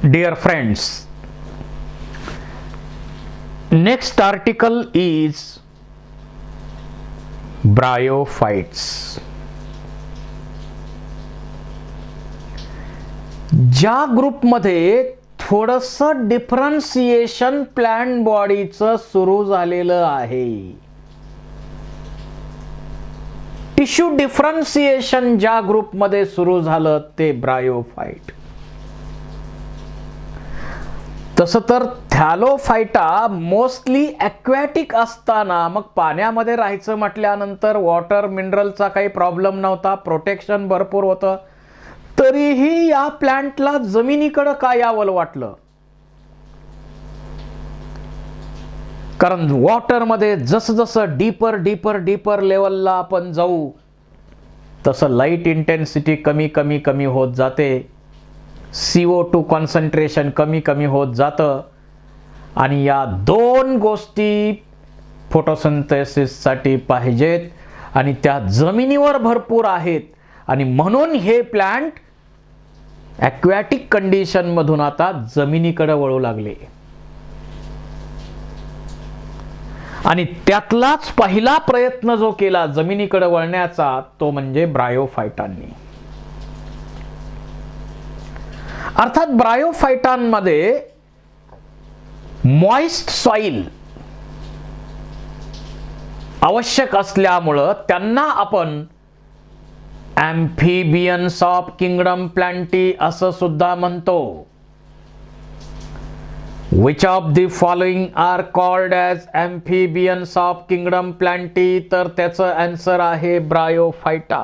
Dear friends, next article is Bryophytes. ज्या ग्रुपमध्ये थोडंसं डिफरन्सिएशन प्लांट बॉडीचं सुरू झालेलं आहे, टिश्यू डिफरन्सिएशन ज्या ग्रुपमध्ये सुरू झालं ते ब्रायोफाइट. तसं तर थॅलोफायटा मोस्टली ॲक्वॅटिक असताना मग पाण्यामध्ये राहायचं म्हटल्यानंतर वॉटर मिनरलचा काही प्रॉब्लेम नव्हता, प्रोटेक्शन भरपूर होतं. तरीही या प्लांटला जमिनीकडे का यावं वाटलं? कारण वॉटरमध्ये जसं जसं डीपर डीपर डीपर लेवलला आपण जाऊ तसं लाईट इंटेन्सिटी कमी कमी कमी होत जाते, CO2 कॉन्सन्ट्रेशन कमी कमी होत जातं आणि या दोन गोष्टी फोटोसिंथेसिससाठी पाहिजेत आणि त्या जमिनीवर भरपूर आहेत आणि म्हणून हे प्लांट ॲक्वॅटिक कंडिशन मधून आता जमिनीकडे वळू लागले. आणि त्यातलाच पहिला प्रयत्न जो केला जमिनीकडे वळण्याचा तो म्हणजे ब्रायोफायटांनी. अर्थात ब्रायोफायटांमध्ये मॉइस्ट सॉइल आवश्यक असल्यामुळं त्यांना आपण ॲम्फिबियन्स ऑफ किंगडम प्लांटी असं सुद्धा म्हणतो. Which of the following are called as amphibians of kingdom plantae? तर त्याचं आन्सर आहे ब्रायोफायटा.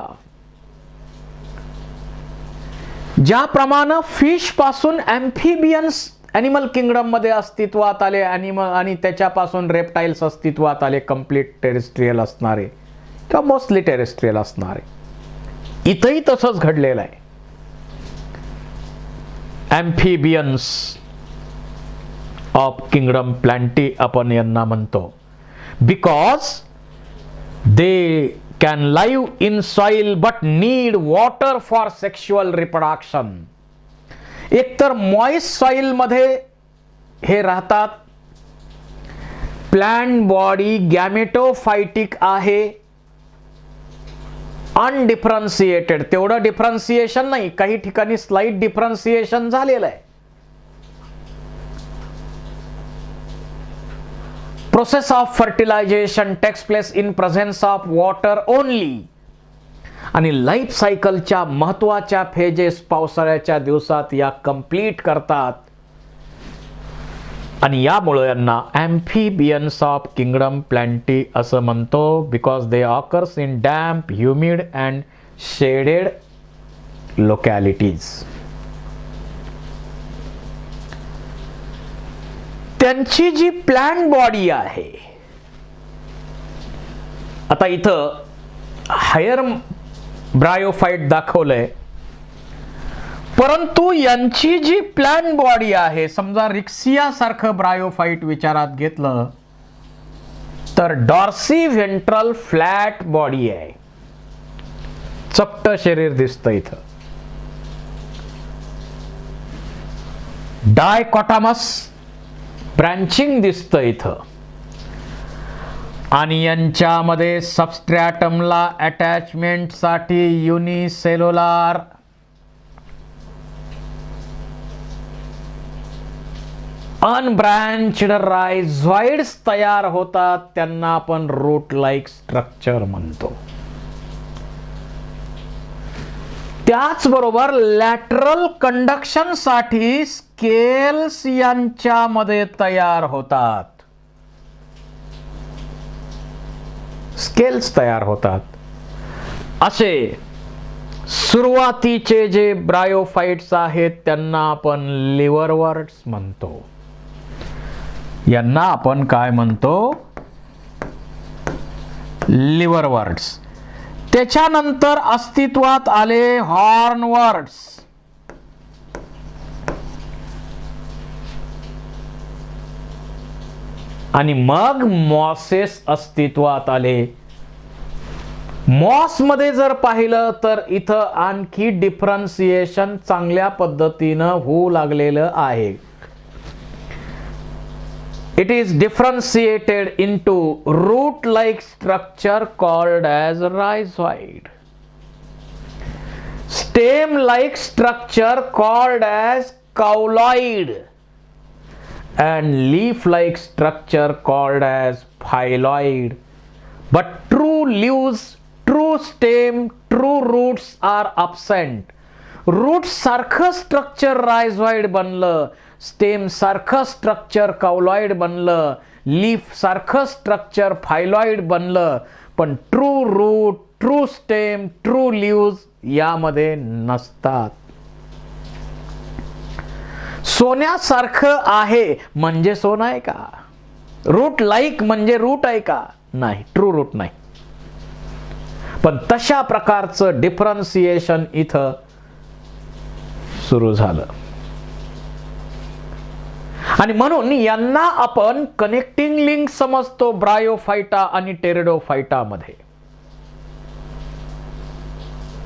ज्याप्रमाणे फिश पासून ॲम्फिबियन्स ॲनिमल किंगडम मध्ये अस्तित्वात आले आणि त्याच्यापासून रेप्टाइल्स अस्तित्वात आले, कंप्लीट टेरेस्ट्रियल असणारे किंवा मोस्टली टेरेस्ट्रियल असणारे, इथंही तसंच घडलेलं आहे. ॲम्फिबियन्स ऑफ किंगडम प्लांटी आपण यांना म्हणतो because they can live in soil but need water for sexual reproduction. एकतर मॉइस्ट सॉइल मध्ये हे राहतात, प्लांट बॉडी गॅमेटोफायटिक आहे, अनडिफरन्शिएटेड, तेवढं डिफरन्शिएशन नाही, काही ठिकाणी स्लाइट डिफरन्शिएशन झालेलं आहे. Process of fertilization takes place in presence of water only. आणि लाईफ सायकलच्या महत्वाच्या फेजेस पावसाळ्याच्या दिवसात या कंप्लीट करतात आणि यामुळे यांना ॲम्फिबियन्स ऑफ किंगडम प्लांटी असं म्हणतो because they occurs in damp, humid and shaded localities. त्यांची जी प्लांट बॉडी आहे, आता इथं हायर ब्रायोफाइट दाखवलंय, परंतु यांची जी प्लांट बॉडी आहे, समजा रिक्सिया सारखं ब्रायोफाइट विचारात घेतलं तर डॉर्सी व्हेंट्रल फ्लॅट बॉडी आहे, चपट शरीर दिसतं इथं. डायकॉटॉमस ब्रँचिंग दिसतं इथं आणि यांच्यामध्ये सबस्ट्रॅटमला अटॅचमेंट साठी युनिसेल्युलर अनब्रँच्ड रायझॉइड्स तयार होतात, त्यांना आपण रूट लाईक स्ट्रक्चर म्हणतो. त्याचबरोबर लॅटरल कंडक्शन साठी स्केल्स यांच्यामध्ये तयार होतात, स्केल्स तयार होतात. असे सुरुवातीचे जे ब्रायोफाइट्स आहेत त्यांना आपण लिव्हरवर्ट्स म्हणतो. यांना आपण काय म्हणतो? लिव्हरवर्ट्स. त्याच्यानंतर अस्तित्वात आले हॉर्नवर्ट्स. आणि मग मॉसेस अस्तित्वात आले. मॉस मध्ये जर पाहिलं तर इथं आणखी डिफरन्सिएशन चांगल्या पद्धतीनं होऊ लागलेलं आहे. It is differentiated into root-like structure called as rhizoid, stem-like structure called as cauloid, and leaf-like structure called as phylloid. But true leaves, true stem, true roots are absent. Root सारखं structure rhizoid बनलं, stem सारखं structure काउलॉइड बनलं, leaf सारखं structure phylloid बनलं, पण true root, true stem, true leaves यामध्ये नसतात. सोन्यासारखं आहे म्हणजे सोनं आहे का? रूट लाईक म्हणजे रूट आहे का? नाही, ट्रू रूट नाही. पण तशा प्रकारचं डिफरन्सिएशन इथं सुरू झालं. आणि म्हणून यांना आपण कनेक्टिंग लिंक समजतो ब्रायोफायटा आणि टेरिडोफायटा मध्ये.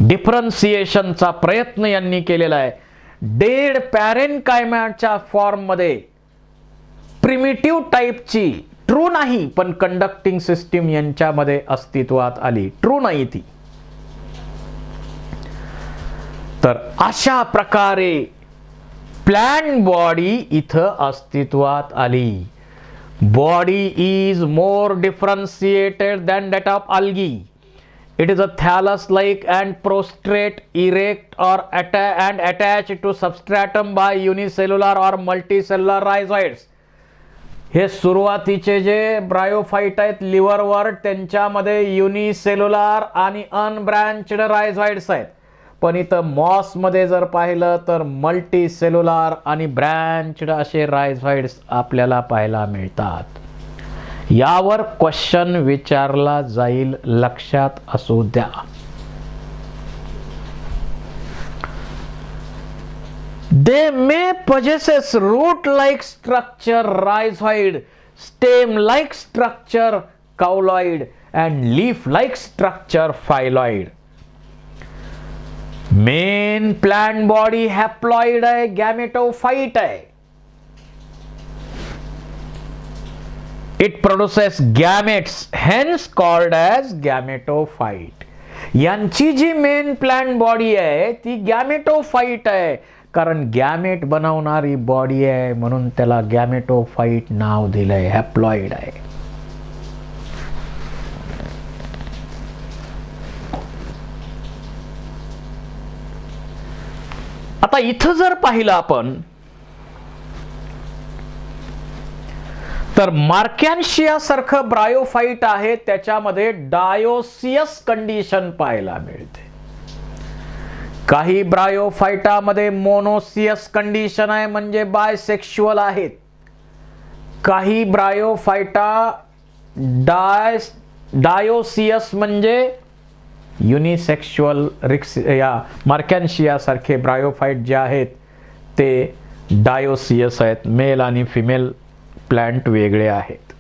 डिफरन्सिएशनचा प्रयत्न यांनी केलेला आहे. डेड पॅरेनकायमाच्या फॉर्म मध्ये प्रिमिटिव्ह टाईपची, ट्रू नाही पण कंडक्टिंग सिस्टीम यांच्यामध्ये अस्तित्वात आली. ट्रू नाही ती. तर अशा प्रकारे प्लांट बॉडी इथं अस्तित्वात आली. Body is more differentiated than that of algae. It is a thallus-like and prostrate, erect or attached to substratum by unicellular or multicellular rhizoids. हे सुरुवातीचे जे ब्रायोफाइट आहेत लिव्हरवर, त्यांच्यामध्ये युनिसेल्युलर आणि अनब्रँच्ड रायझॉइड्स आहेत. पण इथं मॉस मध्ये जर पाहिलं तर मल्टी सेल्युलर आणि ब्रँच्ड असे रायझॉइड्स आपल्याला पाहायला मिळतात. यावर क्वेश्चन विचारला जाईल, लक्षात असू द्या. They may possess root-like structure rhizoid, stem-like structure cauloid, and leaf-like structure phylloid. Main plant body haploid आहे, गॅमेटोफाइट आहे. It produces gametes, hence called as gametophyte. यांची जी मेन प्लांट बॉडी आहे ती गॅमेटोफाइट आहे, कारण गॅमेट बनवणारी बॉडी आहे म्हणून त्याला गॅमेटोफाइट नाव दिलंय. हॅप्लॉइड आहे. आता इथं जर पाहिलं आपण तर मार्कॅन्शिया सारखं ब्रायोफाइट आहे, त्याच्यामध्ये डायोसियस कंडिशन पाहायला मिळते. काही ब्रायोफाइटामध्ये मोनोसियस कंडिशन आहे म्हणजे बायसेक्शुअल आहेत. काही ब्रायोफाइटा डायोसियस म्हणजे युनिसेक्शुअल. या मार्कॅन्शिया सारखे ब्रायोफाइट जे आहेत ते डायोसियस आहेत. मेल आणि फिमेल प्लांट वेगळे आहेत.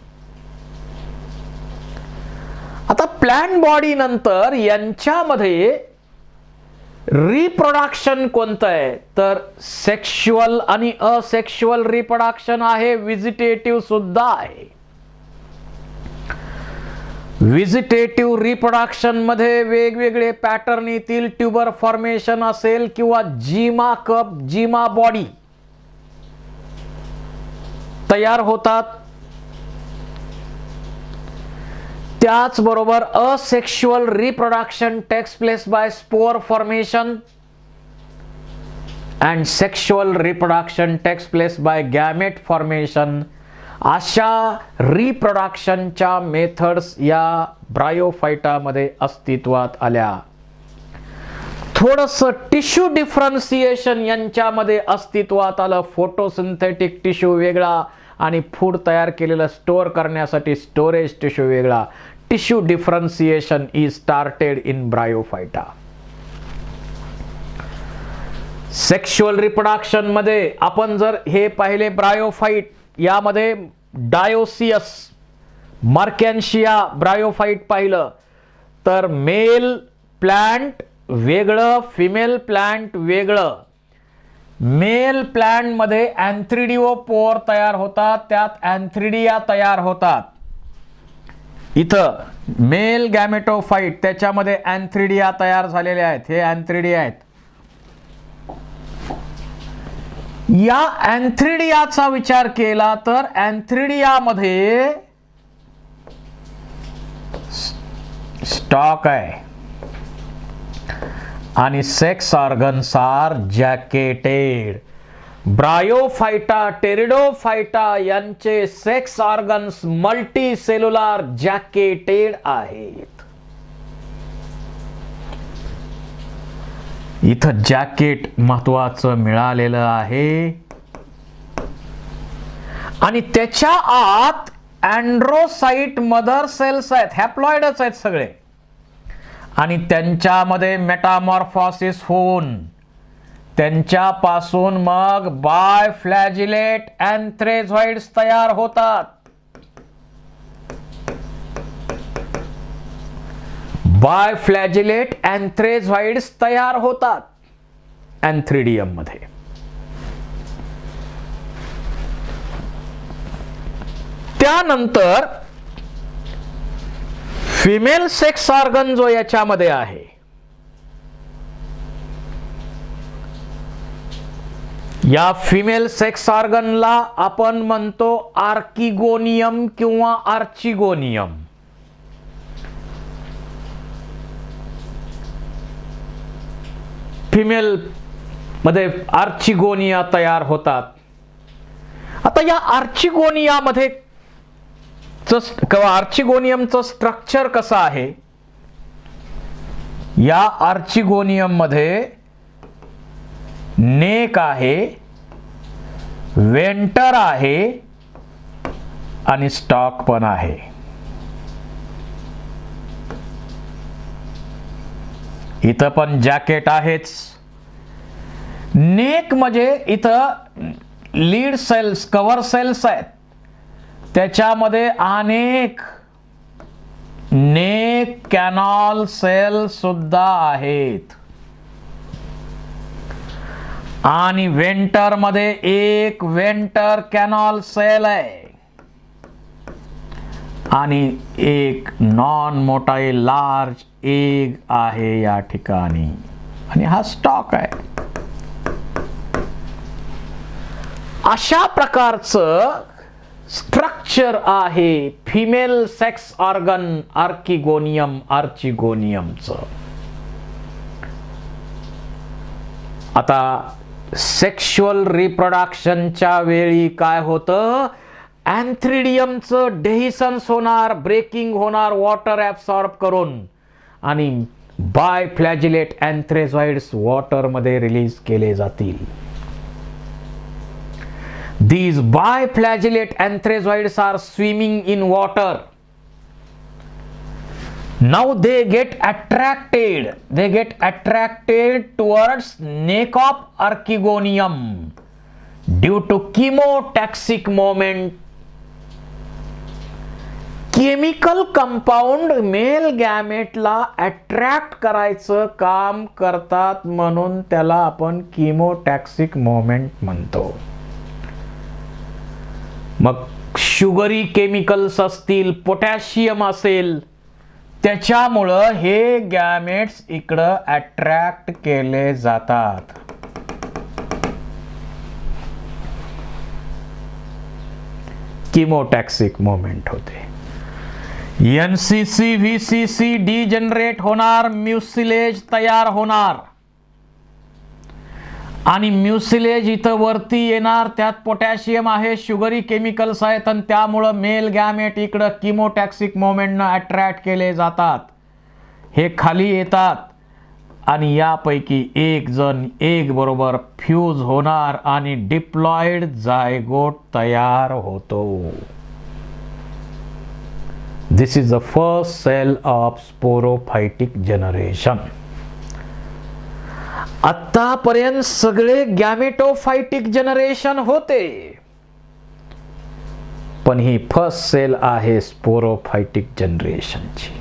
आता प्लांट बॉडी नंतर यांच्यामध्ये रिप्रोडक्शन कोणतं आहे तर सेक्शुअल आणि असेक्शुअल रिप्रोडक्शन आहे. व्हिजिटेटिव्ह सुद्धा आहे. व्हिजिटेटिव्ह रिप्रोडक्शन मध्ये वेगवेगळे पॅटर्न येतील. ट्यूबर फॉर्मेशन असेल किंवा जीमा कप, जीमा बॉडी तयार होतात. त्याचबरोबर asexual reproduction takes place by spore formation and sexual reproduction takes place by gamete formation. अशा रिप्रोडक्शनच्या मेथड्स या ब्रायोफाइटामध्ये अस्तित्वात आल्या. थोडंसं टिश्यू डिफरन्सिएशन यांच्यामध्ये अस्तित्वात आलं. फोटोसिंथेटिक टिश्यू वेगळा आणि फूड तयार केलेलं स्टोअर करण्यासाठी स्टोरेज टिश्यू वेगळा. Tissue differentiation is started in bryophyta. Sexual reproduction मध्ये आपण जर हे पाहिले ब्रायोफाइट, यामध्ये डायोसियस, मार्कॅन्शिया ब्रायोफाइट पाहिलं तर मेल प्लांट वेगळं, फिमेल प्लांट वेगळं. मेल प्लांट मध्ये अँथ्रिडिओपोर तयार होतात, त्यात अँथ्रिडिया तयार होतात. इथं मेल गॅमेटोफाइट, त्याच्यामध्ये अँथ्रिडिया तयार झालेले आहेत. हे अँथ्रिडिया आहेत. या अँथ्रिडियाचा विचार केला तर अँथ्रिडियामध्ये स्टॉक आहे आणि sex organs are jacketed. Bryophyta, Pteridophyta यांचे sex organs multicellular jacketed आहेत. इथं जॅकेट महत्वाचं मिळालेलं आहे. आणि त्याच्या आत अँड्रोसाइट मदर सेल्स आहेत, हॅप्लॉइडच आहेत सगळे. आणि त्यांच्यामध्ये मेटामॉर्फोसिस होऊन त्यांच्यापासून मग बायफ्लॅजिलेट अँथ्रेझॉइड्स तयार होतात. बायफ्लॅजिलेट अँथ्रेझॉइड्स तयार होतात अँथ्रिडियम मध्ये. त्यानंतर फिमेल सेक्स ऑर्गन जो याच्यामध्ये आहे, या फिमेल सेक्स ऑर्गनला आपण म्हणतो आर्किगोनियम किंवा आर्चिगोनियम. फिमेल मध्ये आर्चिगोनिया तयार होतात. आता या आर्चिगोनियामध्ये आर्चिगोनियमचं स्ट्रक्चर कसं आहे? या आर्चिगोनियम मध्ये नेक आहे, वेंटर आहे आणि स्टॉक पण आहे. इथं पण जॅकेट आहेच. नेक म्हणजे इथं लीड सेल्स, कव्हर सेल्स आहेत, त्याच्यामध्ये अनेक नेक कॅनॉल सेल सुद्धा आहेत. आणि वेंटर मध्ये एक वेंटर कॅनॉल सेल आहे आणि एक नॉन मोटाईल लार्ज एग आहे या ठिकाणी. आणि हा स्टॉक आहे. अशा प्रकारचं स्ट्रक्चर आहे फिमेल सेक्स ऑर्गन आर्किगोनियम आर्चिगोनियमचं. आता सेक्शुअल रिप्रोडक्शनच्या वेळी काय होतं? अँथ्रिडियमचं डेहिसन्स होणार, ब्रेकिंग होणार वॉटर ऍब्सॉर्ब करून, आणि बायफ्लॅजिलेट अँथ्रेझॉइड्स वॉटर मध्ये रिलीज केले जातील. These biflagellate anthrazoids are swimming in water. Now they get attracted towards neck of archegonium due to chemotaxic moment. Chemical compound male गॅमेटला अट्रॅक्ट करायचं काम करतात, म्हणून त्याला आपण कीमोटॅक्सिक मोमेंट म्हणतो. मग शुगरी केमिकल्स असतील, पोटॅशियम असेल, त्याच्यामुळं हे गॅमेट्स इकडं अट्रॅक्ट केले जातात. कीमोटॅक्सिक मोमेंट होते. एनसीसी व्हीसीसी डिजनरेट होणार, म्युसिलेज तयार होणार आणि म्युसिलेज इथं वरती येणार. त्यात पोटॅशियम आहे, शुगरी केमिकल्स आहेत आणि त्यामुळं मेल गॅमेट इकडं कीमोटॅक्सिक मोमेंटनं अट्रॅक्ट केले जातात. हे खाली येतात आणि यापैकी एक जण एक बरोबर फ्यूज होणार आणि डिप्लॉइड जायगोट तयार होतो. This is the first cell of sporophytic generation. आतापर्यंत सगळे गॅमेटोफायटिक जनरेशन होते, पण ही फर्स्ट सेल आहे स्पोरोफायटिक जनरेशनची.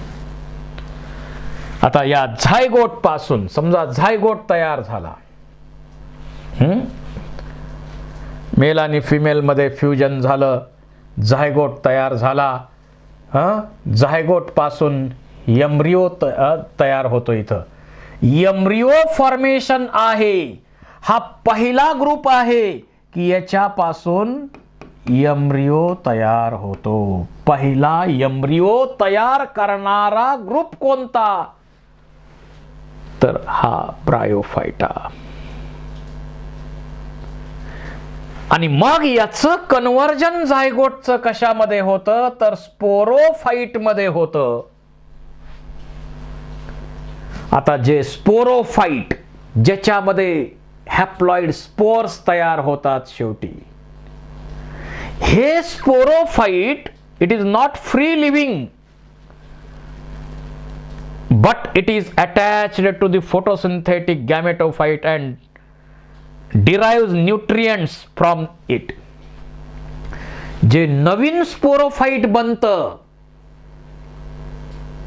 आता या झायगोट पासून समजा झायगोट तयार झाला, मेल आणि फिमेल मध्ये फ्युजन झालं, झायगोट तयार झाला. झायगोट पासून एम्ब्रिओ तयार होतो. इथं एम्ब्रिओ फॉर्मेशन आहे. हा पहिला ग्रुप आहे की याच्यापासून एम्ब्रिओ तयार होतो. पहिला एम्ब्रिओ तयार करणारा ग्रुप कोणता, तर हा ब्रायोफाइटा. आणि मग याचं कन्व्हर्जन झायगोटचं कशामध्ये होतं, तर स्पोरोफाइट मध्ये होतं. आता जे स्पोरोफाइट, ज्याच्यामध्ये हॅप्लॉइड स्पोर्स तयार होतात, शेवटी हे sporophyte it is not free living but it is attached to the photosynthetic gametophyte and derives nutrients from it. जे नवीन स्पोरोफाइट बनतं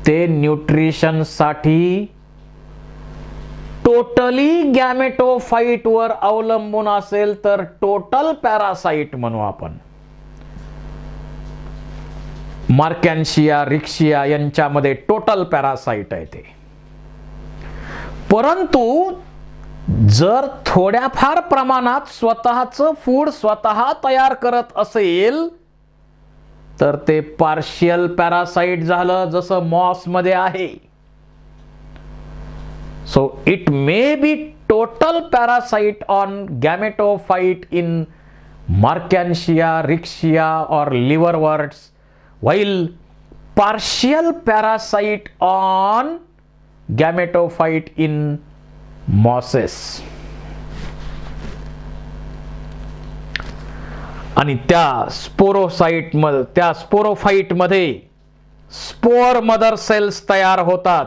ते न्यूट्रिशन साठी टोटली गॅमेटोफाइट वर अवलंबून असेल तर टोटल पॅरासाइट म्हणू आपण. मार्कॅन्शिया, रिक्शिया यांच्यामध्ये टोटल पॅरासाइट आहे ते. परंतु जर थोड्याफार प्रमाणात स्वतःचं फूड स्वतः तयार करत असेल तर ते पार्शियल पॅरासाइट झालं, जसं मॉस मध्ये आहे. So it may be total parasite on gametophyte in Marchantia, Riccia और liverworts, while partial parasite on gametophyte in mosses. आणि त्या स्पोरोफाइट मध्ये स्पोर मदर सेल्स तयार होतात.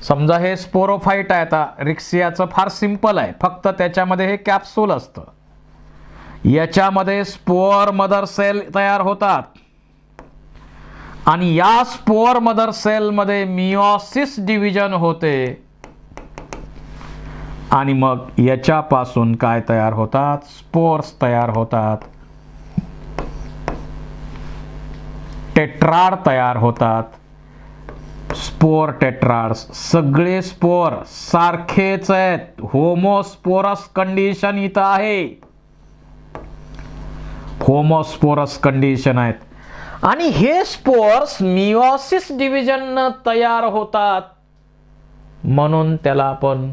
समजा हे स्पोरोफाइट आहे. आता रिक्सियाचं फार सिंपल आहे, फक्त त्याच्यामध्ये हे कॅप्सूल असतं. याच्यामध्ये स्पोर मदर सेल तयार होतात आणि या स्पोर मदर सेल मध्ये मिओसिस डिव्हिजन होते आणि मग याच्यापासून काय तयार होतात, स्पोर्स तयार होतात, टेट्राड तयार होतात. स्पोर टेट्राड्स, सगळे स्पोर सारखेच आहेत. होमोस्पोरस कंडिशन इथं आहे, होमोस्पोरस कंडिशन आहेत. आणि हे स्पोर्स मिओसिस डिव्हिजन तयार होतात म्हणून त्याला आपण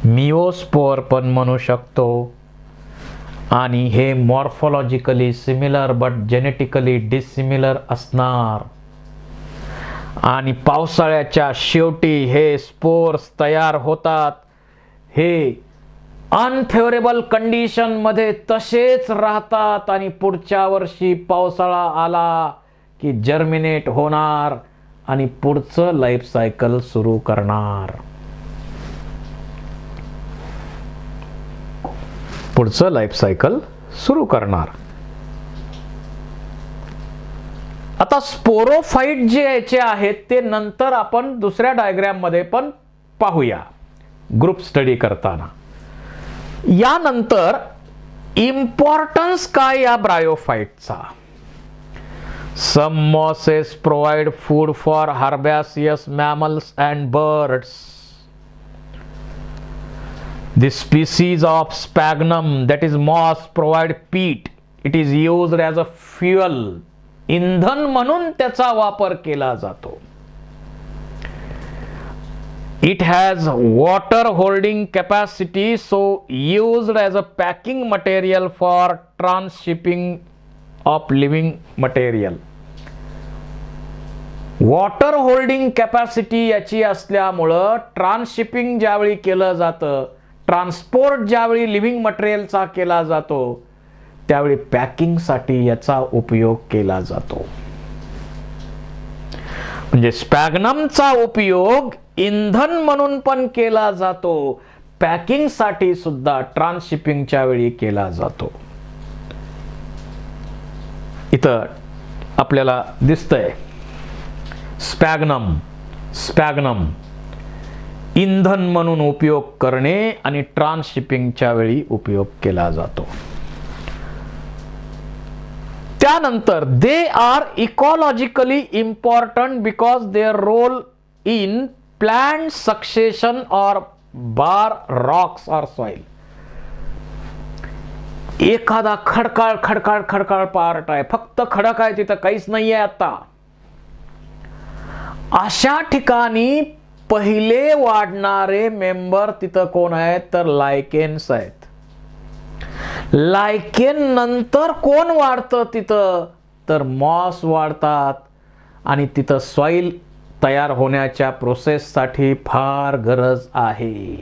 मिओस्पोर पण म्हणू शकतो. आणि हे morphologically similar but genetically dissimilar असणार. आणि पावसाळ्याच्या शेवटी हे स्पोर्स तयार होतात. हे अनफेवरेबल कंडिशन मध्ये तसेच राहतात आणि पुढच्या वर्षी पावसाळा आला की जर्मिनेट होणार आणि पुढचं लाईफ सायकल सुरू करणार. पुढचं लाईफ सायकल सुरू करणार. आता स्पोरोफाइट जे याचे आहेत ते नंतर आपण दुसऱ्या डायग्राम मध्ये पण पाहूया ग्रुप स्टडी करताना. यानंतर इम्पॉर्टन्स काय या ब्रायोफाइटचा. Some mosses provide food for herbaceous mammals and birds. The species of sphagnum, that is moss, provide peat. It is used as a fuel. इंधन म्हणून त्याचा वापर केला जातो. It has water holding capacity, so used as a packing material for transshipping of living material. Water holding capacity याची असल्यामुळं ट्रान्सशिपिंग ज्यावेळी केलं जातं, ट्रान्सपोर्ट ज्यावेळी लिव्हिंग मटेरियलचा केला जातो त्यावेळी पॅकिंगसाठी याचा उपयोग केला जातो. म्हणजे स्पॅग्नमचा उपयोग इंधन म्हणून पण केला जातो, पॅकिंगसाठी सुद्धा ट्रान्सशिपिंगच्या वेळी केला जातो. इथं आपल्याला दिसतंय स्पॅग्नम स्पॅग्नम इंधन म्हणून उपयोग करणे आणि ट्रान्सशिपिंगच्या वेळी उपयोग केला जातो. त्यानंतर they are ecologically important because their role in plant succession और बार रॉक्स और सॉइल. एखादा खडकाळ खडकाळ खडकाळ पार्ट आहे, फक्त खडक आहे, तिथं काहीच नाहीये आता. अशा ठिकाणी पहिले वाढणारे मेंबर तिथं कोण आहेत तर लायकेन्स आहेत. लायकेन नंतर कोण वाढतं तिथं तर मॉस वाढतात आणि तिथं सॉइल तयार होण्याच्या प्रोसेससाठी फार गरज आहे.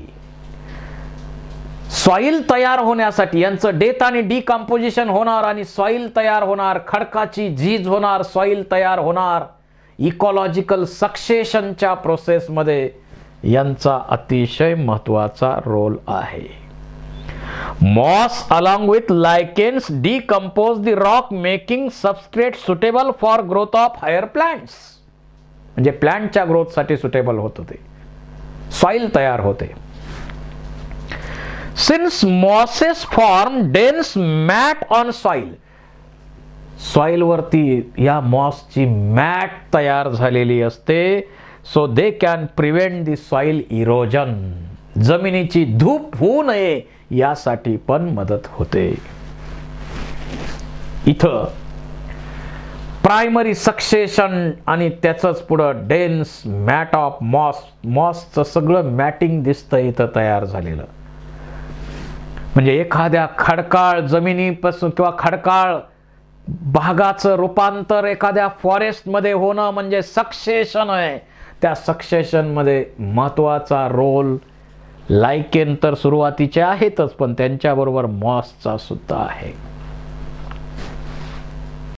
सॉइल तयार होण्यासाठी यांचं डेथ आणि डिकम्पोजिशन होणार आणि सॉइल तयार होणार, खडकाची झीज होणार, सॉइल तयार होणार. इकॉलॉजिकल सक्सेशनच्या प्रोसेसमध्ये यांचा अतिशय महत्वाचा रोल आहे. Moss along with lichens decompose the rock making substrate suitable for growth of higher plants. म्हणजे प्लांटच्या ग्रोथसाठी सुटेबल होतं, ते सॉइल तयार होते. Since mosses form dense mat on soil, soil वरती या मॉसची मॅट तयार झालेली असते. So they can prevent the soil erosion, जमिनीची धूप होऊ नये यासाठी पण मदत होते. इथं प्रायमरी सक्सेशन आणि त्याचंच पुढं डेन्स मॅट ऑफ मॉस, मॉसचं सगळं मॅटिंग दिसतं इथं तयार झालेलं. म्हणजे एखाद्या खडकाळ जमिनीपासून किंवा खडकाळ भागाचं रूपांतर एखाद्या फॉरेस्टमध्ये होणं म्हणजे सक्सेशन आहे. त्या सक्सेशनमध्ये महत्वाचा रोल लायकेन तर सुरुवातीचे आहेतच, पण त्यांच्याबरोबर मॉसचा सुद्धा आहे.